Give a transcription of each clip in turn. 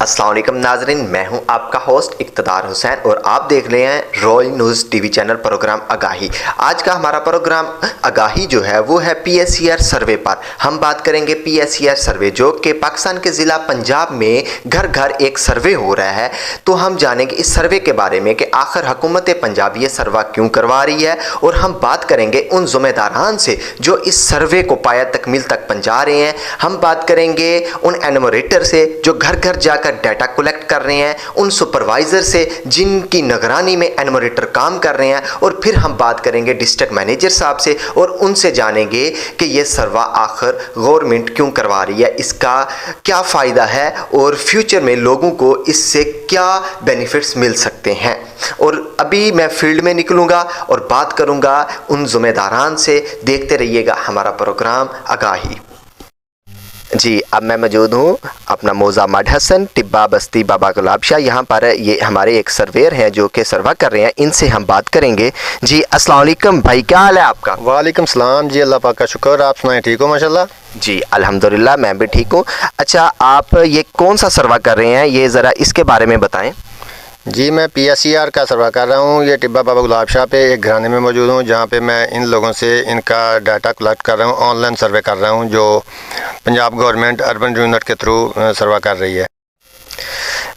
अस्सलाम वालेकुम नाज़रीन, मैं हूं आपका होस्ट इक़्तिदार हुसैन और आप देख रहे हैं royal news TV channel program Aagahi. आज का हमारा प्रोग्राम आगाही जो है वो है PSCR सर्वे पर। हम बात करेंगे PSCR सर्वे जो कि पाकिस्तान के ज़िला पंजाब में घर घर एक सर्वे हो रहा है। तो हम जानेंगे इस सर्वे के बारे में कि आखिर हुकूमत पंजाब ये सर्वा क्यों करवा रही है, और हम बात करेंगे उन ज़िम्मेदारान से जो इस सर्वे को पाया तकमील तक पहुँचा रहे हैं। हम बात करेंगे उन एनमोरेटर से जो घर घर जाकर डाटा कलेक्ट कर रहे हैं, उन सुपरवाइज़र से जिनकी निगरानी में एनमोरेटर काम कर रहे हैं, और फिर हम बात करेंगे डिस्ट्रिक्ट मैनेजर साहब से और उनसे जानेंगे कि ये सर्वा आखिर गवर्नमेंट क्यों करवा रही है, इसका क्या फ़ायदा है और फ्यूचर में लोगों को इससे क्या बेनिफिट्स मिल सकते हैं। और अभी मैं फील्ड में निकलूँगा और बात करूँगा उन ज़िम्मेदारान से। देखते रहिएगा हमारा प्रोग्राम आगाही। जी, अब मैं मौजूद हूँ अपना मौज़ा मड हसन टिब्बा बस्ती बाबा गुलाब शाह। यहाँ पर ये हमारे एक सर्वेयर हैं जो कि सर्वा कर रहे हैं, इनसे हम बात करेंगे। जी अस्सलाम वालेकुम भाई, क्या हाल है आपका? वालेकुम सलाम जी, अल्लाह पाक का शुक्र, आप सुनाएं, ठीक हो माशाल्लाह? जी अल्हम्दुलिल्लाह, मैं भी ठीक हूँ। अच्छा, आप ये कौन सा सर्वा कर रहे हैं, ये ज़रा इसके बारे में बताएं। जी, मैं PSCR का सर्वा कर रहा हूँ। ये टिब्बा बाबा गुलाब शाह पे एक घराने में मौजूद हूँ जहाँ पे मैं इन लोगों से इनका डाटा कलेक्ट कर रहा हूँ, ऑनलाइन सर्वे कर रहा हूँ जो पंजाब गवर्नमेंट अर्बन यूनिट के थ्रू सर्वा कर रही है।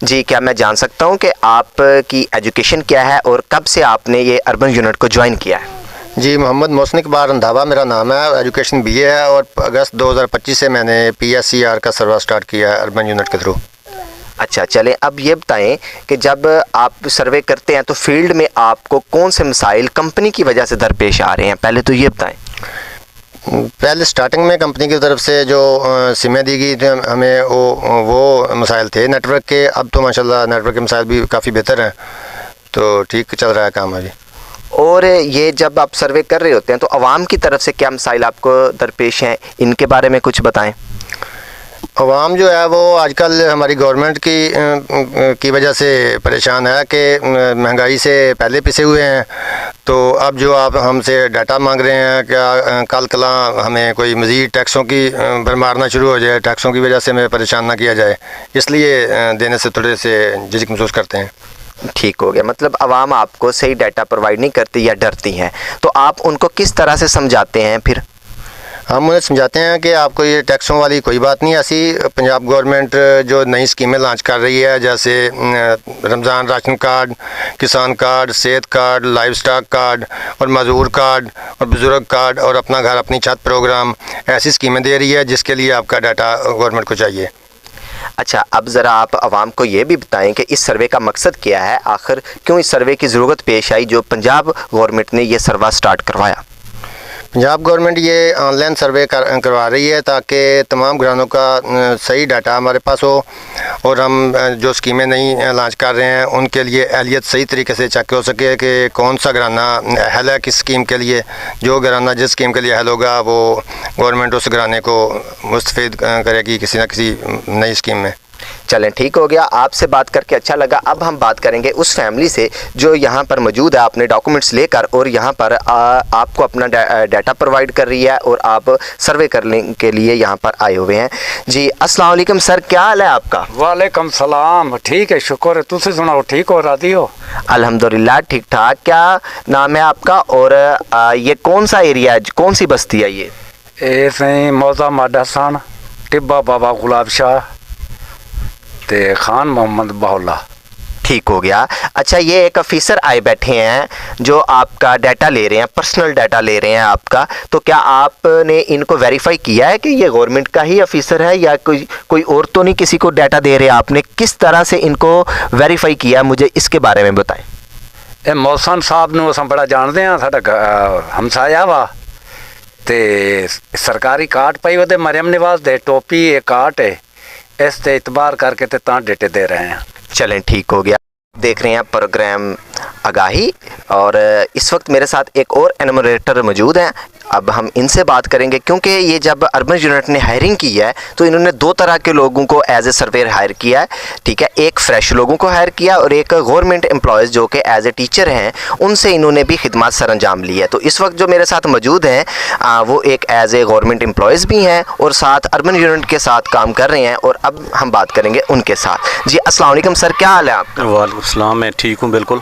जी, क्या मैं जान सकता हूँ कि आपकी एजुकेशन क्या है और कब से आपने ये अर्बन यूनिट को ज्वाइन किया है? जी, मोहम्मद मोहसिन इकबाल रंधावा मेरा नाम है, एजुकेशन BA है और अगस्त 2025 से मैंने PSCR का सर्वा स्टार्ट किया है अर्बन यूनिट के थ्रू। अच्छा, चलें अब ये बताएं कि जब आप सर्वे करते हैं तो फील्ड में आपको कौन से मसाइल कंपनी की वजह से दरपेश आ रहे हैं, पहले तो ये बताएं। पहले स्टार्टिंग में कंपनी की तरफ से जो सिमें दी गई थी हमें वो मसाइल थे नेटवर्क के। अब तो माशाल्लाह नेटवर्क के मसाइल भी काफ़ी बेहतर हैं, तो ठीक चल रहा है काम अभी। और ये जब आप सर्वे कर रहे होते हैं तो आवाम की तरफ से क्या मसाइल आपको दरपेश हैं, इनके बारे में कुछ बताएं। अवाम जो है वो आजकल हमारी गवर्नमेंट की वजह से परेशान है कि महंगाई से पहले पिसे हुए हैं। तो अब जो आप हमसे डाटा मांग रहे हैं, क्या कल कला हमें कोई मज़ीद टैक्सों की भरमारना शुरू हो जाए, टैक्सों की वजह से हमें परेशान ना किया जाए, इसलिए देने से थोड़े से झिझक महसूस करते हैं। ठीक हो गया, मतलब आवाम आपको सही डाटा प्रोवाइड नहीं करती या डरती हैं, तो आप उनको किस तरह से समझाते हैं फिर? हम उन्हें समझाते हैं कि आपको ये टैक्सों वाली कोई बात नहीं। ऐसी पंजाब गवर्नमेंट जो नई स्कीमें लॉन्च कर रही है, जैसे रमज़ान राशन कार्ड, किसान कार्ड, सेहत कार्ड, लाइव स्टॉक कार्ड और मजदूर कार्ड और बुज़ुर्ग कार्ड और अपना घर अपनी छत प्रोग्राम, ऐसी स्कीमें दे रही है जिसके लिए आपका डाटा गवर्नमेंट को चाहिए। अच्छा, अब ज़रा आप आवाम को ये भी बताएं कि इस सर्वे का मकसद क्या है, आखिर क्यों इस सर्वे की ज़रूरत पेश आई जो पंजाब गवर्नमेंट ने ये सर्वा स्टार्ट करवाया? पंजाब गवर्नमेंट ये ऑनलाइन सर्वे करवा रही है ताकि तमाम घरानों का सही डाटा हमारे पास हो और हम जो स्कीमें नई लॉन्च कर रहे हैं उनके लिए अहलियत सही तरीके से चेक हो सके कि कौन सा घराना अहल है किस स्कीम के लिए। जो घराना जिस स्कीम के लिए अहल होगा वो गवर्नमेंट उस घराने को मुस्तफ़ीद करेगी किसी न किसी नई स्कीम में। चलें, ठीक हो गया, आपसे बात करके अच्छा लगा। अब हम बात करेंगे उस फैमिली से जो यहाँ पर मौजूद है अपने डॉक्यूमेंट्स लेकर और यहाँ पर आपको अपना डाटा प्रोवाइड कर रही है और आप सर्वे करने के लिए यहाँ पर आए हुए हैं। जी अस्सलाम वालेकुम सर, क्या हाल है आपका? वालेकुम सलाम, ठीक है, शुक्र है, तुझे सुनाओ, ठीक हो, राजी हो? अल्हम्दुलिल्लाह ठीक ठाक। क्या नाम है आपका और ये कौन सा एरिया है, कौन सी बस्ती है ये? सही मौज़ा मड हसन टिब्बा बाबा गुलाब शाह ते खान मोहम्मद बाहुल्ला। ठीक हो गया। अच्छा, ये एक ऑफिसर आए बैठे हैं जो आपका डाटा ले रहे हैं, पर्सनल डाटा ले रहे हैं आपका, तो क्या आपने इनको वेरीफाई किया है कि ये गवर्नमेंट का ही ऑफिसर है या कोई और तो नहीं किसी को डाटा दे रहे? आपने किस तरह से इनको वेरीफाई किया, मुझे इसके बारे में बताएं। ये मौसन साहब नूं असां बड़ा जानते हैं, साडा हमसाया वा ते सरकारी कार्ड पई ओदे मरियम निवाज दे टोपी एक कार्ड है, इस ते इतबार करके ते तां डेटे दे रहे हैं। चलें, ठीक हो गया। देख रहे हैं प्रोग्राम आगाही। और इस वक्त मेरे साथ एक और एनुमरेटर मौजूद हैं। अब हम इनसे बात करेंगे, क्योंकि ये जब अर्बन यूनिट ने हायरिंग की है तो इन्होंने दो तरह के लोगों को एज ए सर्वेयर हायर किया है, ठीक है। एक फ्रेश लोगों को हायर किया और एक गवर्नमेंट एम्प्लॉयज़ जो कि एज ए टीचर हैं उनसे इन्होंने भी खिदमत सर अंजाम ली है। तो इस वक्त जो मेरे साथ मौजूद हैं वो एक एज ए गवर्नमेंट एम्प्लॉयज़ भी हैं और साथ अर्बन यूनिट के साथ काम कर रहे हैं। और अब हम बात करेंगे उनके साथ। जी अस्सलाम वालेकुम सर, क्या हाल है आपका? वालेकुम सलाम, मैं ठीक हूँ बिल्कुल।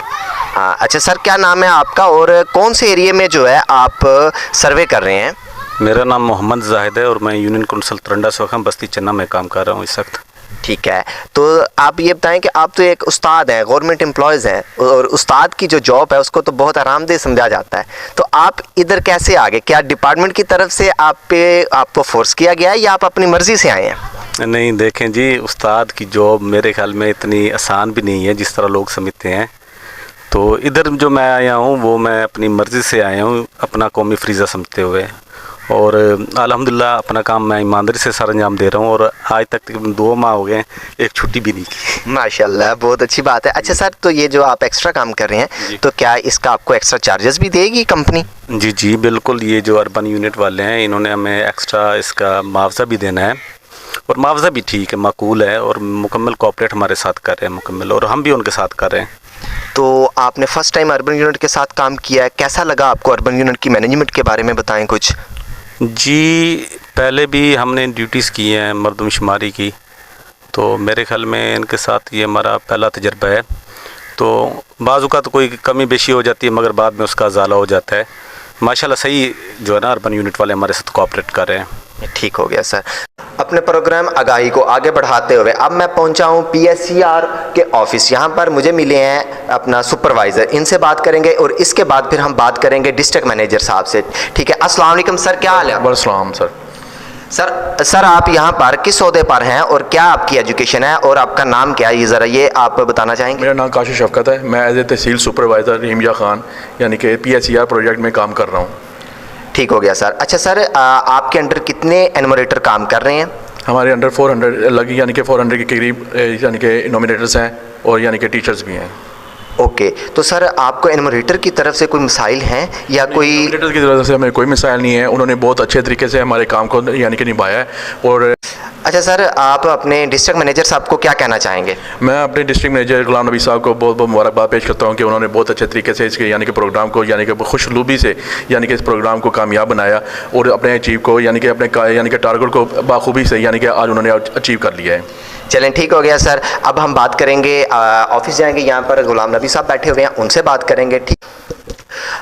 अच्छा सर, क्या नाम है आपका और कौन से एरिया में जो है आप सर्वे कर रहे हैं? मेरा नाम मोहम्मद जाहिद है और मैं यूनियन कौंसिल तरंडा सोखम बस्ती चन्ना में काम कर रहा हूँ इस वक्त। ठीक है, तो आप ये बताएं कि आप तो एक उस्ताद हैं, गवर्नमेंट एम्प्लॉयज़ हैं, और उस्ताद की जो जॉब है उसको तो बहुत आरामदेह समझा जाता है, तो आप इधर कैसे आ गए? क्या डिपार्टमेंट की तरफ से आपको फोर्स किया गया है या आप अपनी मर्ज़ी से आए हैं? नहीं, देखें जी, उस्ताद की जॉब मेरे ख्याल में इतनी आसान भी नहीं है जिस तरह लोग समझते हैं। तो इधर जो मैं आया हूँ वो मैं अपनी मर्ज़ी से आया हूँ, अपना कौमी फरीज़ा समझते हुए, और अल्हम्दुलिल्लाह अपना काम मैं ईमानदारी से सर अंजाम दे रहा हूँ। और आज तक 2 माह हो गए, एक छुट्टी भी नहीं की। माशाल्लाह, बहुत अच्छी बात है। अच्छा सर, तो ये जो आप एक्स्ट्रा काम कर रहे हैं तो क्या इसका आपको एक्स्ट्रा चार्जेस भी देगी कंपनी? जी जी बिल्कुल, ये जो अर्बन यूनिट वाले हैं इन्होंने हमें एक्स्ट्रा इसका मुआवजा भी देना है, और मुआवजा भी ठीक है, माकूल है, और मुकम्मल कोऑपरेट हमारे साथ कर रहे हैं मुकम्मल, और हम भी उनके साथ कर रहे हैं। तो आपने फ़र्स्ट टाइम अर्बन यूनिट के साथ काम किया है, कैसा लगा आपको? अर्बन यूनिट की मैनेजमेंट के बारे में बताएं कुछ। जी, पहले भी हमने ड्यूटीज़ की हैं मरदमशुमारी की, तो मेरे ख्याल में इनके साथ ये हमारा पहला तजर्बा है। तो बाज़ औक़ात कोई कमी बेशी हो जाती है मगर बाद में उसका ज़ाला हो जाता है। माशाल्लाह सही जो है ना अर्बन यूनिट वाले हमारे साथ कोऑपरेट कर रहे हैं। ठीक हो गया सर। अपने प्रोग्राम आगाही को आगे बढ़ाते हुए अब मैं पहुंचा हूं पीएससीआर के ऑफिस। यहां पर मुझे मिले हैं अपना सुपरवाइज़र, इनसे बात करेंगे और इसके बाद फिर हम बात करेंगे डिस्ट्रिक्ट मैनेजर साहब से। ठीक है, अस्सलाम वालेकुम सर, क्या हाल है? वालेकुम सर। सर आप यहाँ पर किस ओहदे पर हैं और क्या आपकी एजुकेशन है और आपका नाम क्या है, ये ज़रा ये आप बताना चाहेंगे? मेरा नाम काशिफ शफकत है, मैं as a tehsil supervisor Rahimia Khan यानी कि पीएससीआर प्रोजेक्ट में काम कर रहा हूँ। ठीक हो गया सर। अच्छा सर, आपके अंडर कितने एनुमरेटर काम कर रहे हैं? हमारे अंडर 400 लगी यानी कि 400 के करीब यानी कि नॉमिनेटर्स हैं और यानी कि टीचर्स भी हैं। ओके, तो सर आपको एनुमरेटर की तरफ से कोई मसाइल हैं या कोई? नॉमिनेटर्स की तरफ से हमें कोई मसाइल नहीं है, उन्होंने बहुत अच्छे तरीके से हमारे काम को यानी कि निभाया है। और अच्छा सर, आप अपने डिस्ट्रिक्ट मैनेजर साहब को क्या कहना चाहेंगे? मैं अपने डिस्ट्रिक्ट मैनेजर गुलाम नबी साहब को बहुत बहुत मुबारकबाद पेश करता हूँ कि उन्होंने बहुत अच्छे तरीके से इसके यानी कि प्रोग्राम को यानी कि खुशलूबी से यानी कि इस प्रोग्राम को कामयाब बनाया और अपने अचीव को यानी कि अपने यानी कि टारगेट को बाखूबी से यानी कि आज उन्होंने अचीव कर लिया है। चलें, ठीक हो गया सर। अब हम बात करेंगे, ऑफिस जाएंगे, यहाँ पर गुलाम नबी साहब बैठे हुए हैं, उनसे बात करेंगे। ठीक,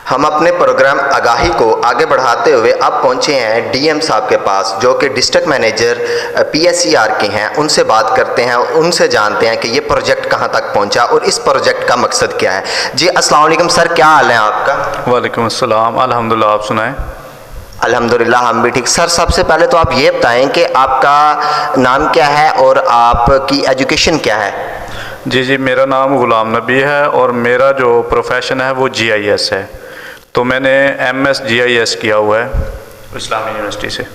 हम अपने प्रोग्राम आगाही को आगे बढ़ाते हुए अब पहुंचे हैं डीएम साहब के पास जो कि डिस्ट्रिक्ट मैनेजर पीएससीआर के हैं। उनसे बात करते हैं, उनसे जानते हैं कि ये प्रोजेक्ट कहां तक पहुंचा और इस प्रोजेक्ट का मकसद क्या है। जी अस्सलाम वालेकुम सर, क्या हाल है आपका? वालेकुम अस्सलाम, अल्हम्दुलिल्लाह, आप सुनाएं? अल्हम्दुलिल्लाह, हम भी ठीक। सर सबसे पहले तो आप ये बताएं कि आपका नाम क्या है और आपकी एजुकेशन क्या है? जी, मेरा नाम गुलाम नबी है और मेरा जो प्रोफेशन है वो GIS है। तो मैंने MS GIS किया हुआ है इस्लामी यूनिवर्सिटी से।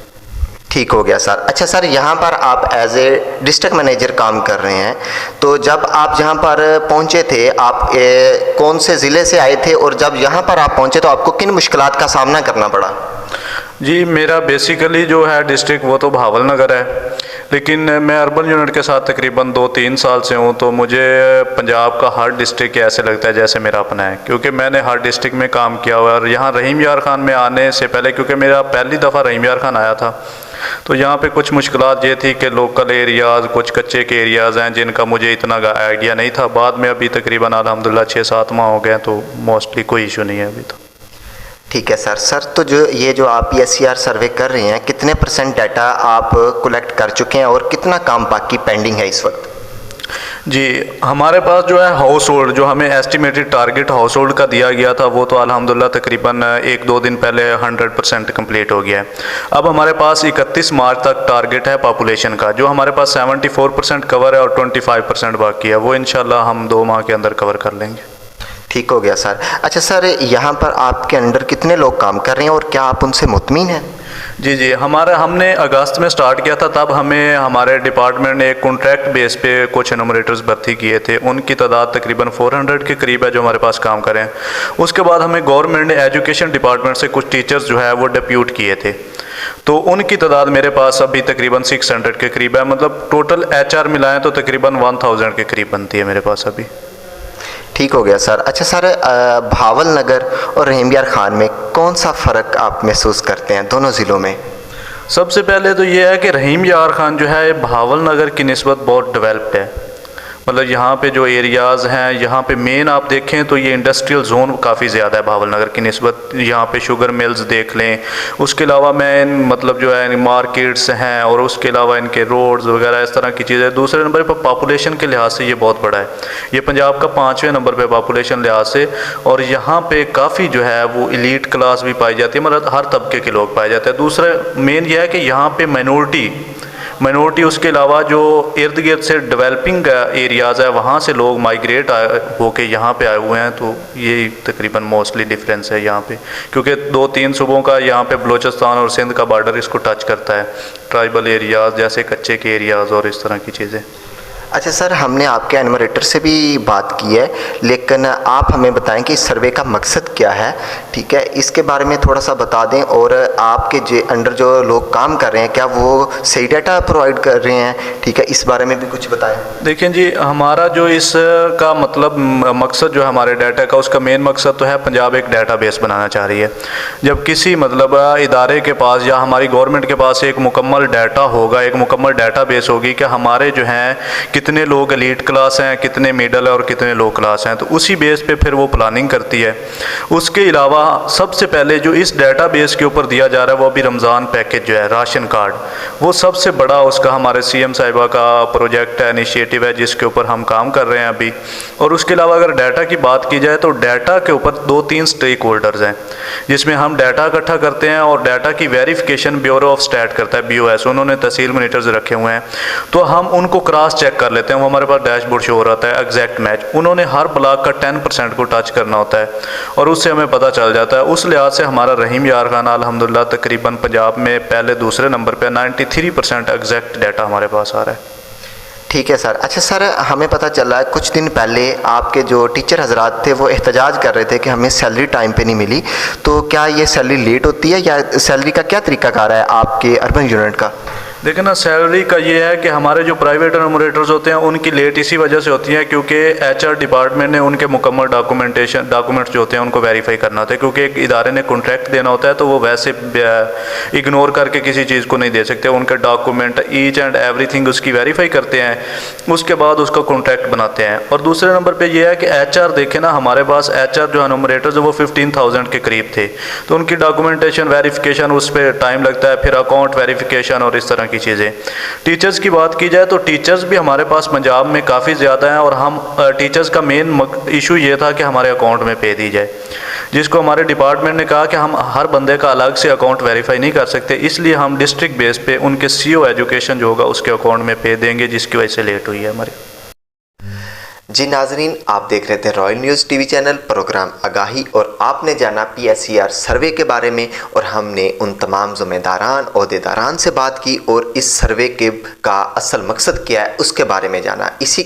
ठीक हो गया सर। अच्छा सर, यहाँ पर आप एज ए डिस्ट्रिक्ट मैनेजर काम कर रहे हैं, तो जब आप यहाँ पर पहुँचे थे, आप कौन से ज़िले से आए थे और जब यहाँ पर आप पहुँचे तो आपको किन मुश्किलात का सामना करना पड़ा? जी, मेरा बेसिकली जो है डिस्ट्रिक्ट वो तो भावल नगर है, लेकिन मैं अर्बन यूनिट के साथ तकरीबन 2-3 साल से हूँ, तो मुझे पंजाब का हर डिस्ट्रिक्ट ऐसे लगता है जैसे मेरा अपना है, क्योंकि मैंने हर डिस्ट्रिक्ट में काम किया हुआ है। और यहाँ रहीम यार खान में आने से पहले, क्योंकि मेरा पहली दफ़ा रहीम यार खान आया था, तो यहाँ पे कुछ मुश्किलात ये थी कि लोकल एरियाज़, कुछ कच्चे के एरियाज़ हैं जिनका मुझे इतना आइडिया नहीं था। बाद में अभी तकरीबन अल्हम्दुलिल्लाह 6-7 माह हो गए, तो मोस्टली कोई इशू नहीं है अभी तो। ठीक है सर, तो जो आप पीएससीआर सर्वे कर रहे हैं, कितने % डाटा आप कलेक्ट कर चुके हैं और कितना काम बाकी पेंडिंग है इस वक्त? जी, हमारे पास जो है हाउस होल्ड, जो हमें एस्टिमेटेड टारगेट हाउस होल्ड का दिया गया था, वो तो अल्हम्दुलिल्लाह तकरीबन 1-2 दिन पहले 100% कंप्लीट हो गया है। अब हमारे पास 31 मार्च तक टारगेट है पॉपुलेशन का, जो हमारे पास 74% कवर है और 25% बाकी है, वो इंशाल्लाह हम 2 माह के अंदर कवर कर लेंगे। ठीक हो गया सर। अच्छा सर, यहाँ पर आपके अंडर कितने लोग काम कर रहे हैं और क्या आप उनसे मुतमिन हैं? जी जी, हमने अगस्त में स्टार्ट किया था, तब हमें हमारे डिपार्टमेंट ने एक कॉन्ट्रैक्ट बेस पे कुछ एनुमरेटर्स भर्ती किए थे। उनकी तादाद तकरीबन 400 के करीब है जो हमारे पास काम करें। उसके बाद हमें गवर्नमेंट ने एजुकेशन डिपार्टमेंट से कुछ टीचर्स जो है वो डिप्यूट किए थे, तो उनकी तादाद मेरे पास अभी तकरीबन 600 के करीब है। मतलब टोटल HR मिलाएं तो तकरीबन 1000 के करीब बनती है मेरे पास अभी। ठीक हो गया सर। अच्छा सर, भावल नगर और रहीम यार खान में कौन सा फ़र्क आप महसूस करते हैं दोनों ज़िलों में? सबसे पहले तो ये है कि रहीम यार खान जो है भावल नगर की निस्बत बहुत डेवलप्ड है। मतलब यहाँ पे जो एरियाज़ हैं, यहाँ पे मेन आप देखें तो ये इंडस्ट्रियल जोन काफ़ी ज़्यादा है भावल नगर की निस्बत। यहाँ पे शुगर मिल्स देख लें, उसके अलावा मतलब जो है मार्केट्स हैं, और उसके अलावा इनके रोड्स वगैरह इस तरह की चीज़ें। दूसरे नंबर पर पॉपुलेशन के लिहाज से ये बहुत बड़ा है, ये पंजाब का 5वें नंबर पर पॉपुलेशन लिहाज से। और यहाँ पे काफ़ी जो है वो एलीट क्लास भी पाई जाती है, मतलब हर तबके के लोग पाए जाते हैं। दूसरा मेन यह है कि यहाँ पे माइनॉरिटी उसके अलावा जो इर्द गिर्द से डेवलपिंग एरियाज़ है वहाँ से लोग माइग्रेट होके यहाँ पे आए हुए हैं। तो ये तकरीबन मोस्टली डिफरेंस है यहाँ पे, क्योंकि 2-3 सूबों का यहाँ पे बलूचिस्तान और सिंध का बॉर्डर इसको टच करता है, ट्राइबल एरियाज़ जैसे कच्चे के एरियाज़ और इस तरह की चीज़ें। अच्छा सर, हमने आपके एनुमरेटर से भी बात की है, लेकिन आप हमें बताएं कि इस सर्वे का मकसद क्या है, ठीक है, इसके बारे में थोड़ा सा बता दें। और आपके जो अंडर जो लोग काम कर रहे हैं, क्या वो सही डाटा प्रोवाइड कर रहे हैं, ठीक है, इस बारे में भी कुछ बताएं। देखिए जी, हमारा जो इसका मतलब मकसद जो है हमारे डाटा का, उसका मेन मकसद तो है पंजाब एक डाटाबेस बनाना चाह रही है। जब किसी मतलब इदारे के पास या हमारी गवर्नमेंट के पास एक मुकम्मल डाटा होगा, एक मुकम्मल डाटाबेस होगी कि हमारे जो हैं कितने लोग एलीट क्लास हैं, कितने मिडल है और कितने लो क्लास हैं, तो उसी बेस पे फिर वो प्लानिंग करती है। उसके अलावा सबसे पहले जो इस डाटाबेस के ऊपर दिया जा रहा है वो अभी रमज़ान पैकेज जो है, राशन कार्ड, वो सबसे बड़ा उसका हमारे CM साहिबा का प्रोजेक्ट है, इनिशिएटिव है, जिसके ऊपर हम काम कर रहे हैं अभी। और उसके अलावा अगर डाटा की बात की जाए तो डाटा के ऊपर 2-3 स्टेक होल्डर्स हैं, जिसमें हम डाटा इकट्ठा करते हैं और डाटा की वेरिफिकेशन ब्यूरो ऑफ स्टैट करता है, BOS। उन्होंने तहसील मॉनिटर्स रखे हुए हैं, तो हम उनको क्रॉस चेक कर लेते हैं। वो हमारे पास डैशबोर्ड शो हो रहा है एग्जैक्ट मैच। उन्होंने हर ब्लॉक का 10% को टच करना होता है और उससे हमें पता चल जाता है। उस लिहाज से हमारा रहीम यार खान अल्हम्दुलिल्लाह तकरीबन पंजाब में पहले दूसरे नंबर पे 93% एग्जैक्ट डाटा हमारे पास आ रहा है। ठीक है सर। अच्छा सर, हमें पता चला है कुछ दिन पहले आपके जो टीचर हजरात थे वो एहतजाज कर रहे थे कि हमें सैलरी टाइम पे नहीं मिली, तो क्या ये सैलरी लेट होती है या सैलरी का क्या तरीक़ाकार है आपके अर्बन यूनिट का? देखिए ना, सैलरी का ये है कि हमारे जो प्राइवेट एनुमरेटर्स होते हैं उनकी लेट इसी वजह से होती है क्योंकि HR डिपार्टमेंट ने उनके मुकम्मल डॉक्यूमेंट्स जो होते हैं उनको वेरीफाई करना होता है, क्योंकि एक इदारे ने कॉन्ट्रैक्ट देना होता है तो वो वैसे इग्नोर करके किसी चीज़ को नहीं दे सकते। उनके डॉक्यूमेंट ईच एंड एवरीथिंग उसकी वेरीफाई करते हैं, उसके बाद उसका कॉन्ट्रैक्ट बनाते हैं। और दूसरे नंबर पर यह है कि HR देखें ना, हमारे पास HR जो एनुमरेटर्स है वो 15,000 के करीब थे, तो उनकी डॉक्यूमेंटेशन वेरिफिकेशन उस पर टाइम लगता है, फिर अकाउंट वेरिफिकेशन और इस तरह की चीज़ें। टीचर्स की बात की जाए तो टीचर्स भी हमारे पास पंजाब में काफ़ी ज़्यादा हैं और हम टीचर्स का मेन इशू ये था कि हमारे अकाउंट में पे दी जाए, जिसको हमारे डिपार्टमेंट ने कहा कि हम हर बंदे का अलग से अकाउंट वेरीफाई नहीं कर सकते, इसलिए हम डिस्ट्रिक्ट बेस पे उनके CO एजुकेशन जो होगा उसके अकाउंट में पे देंगे, जिसकी वजह से लेट हुई है हमारी। जी नाजरीन, आप देख रहे थे royal news TV channel program Aagahi और आपने जाना PSER सर्वे के बारे में और हमने उन तमाम ज़िम्मेदारान ओहदेदारान से बात की और इस सर्वे का असल मकसद क्या है उसके बारे में जाना। इसी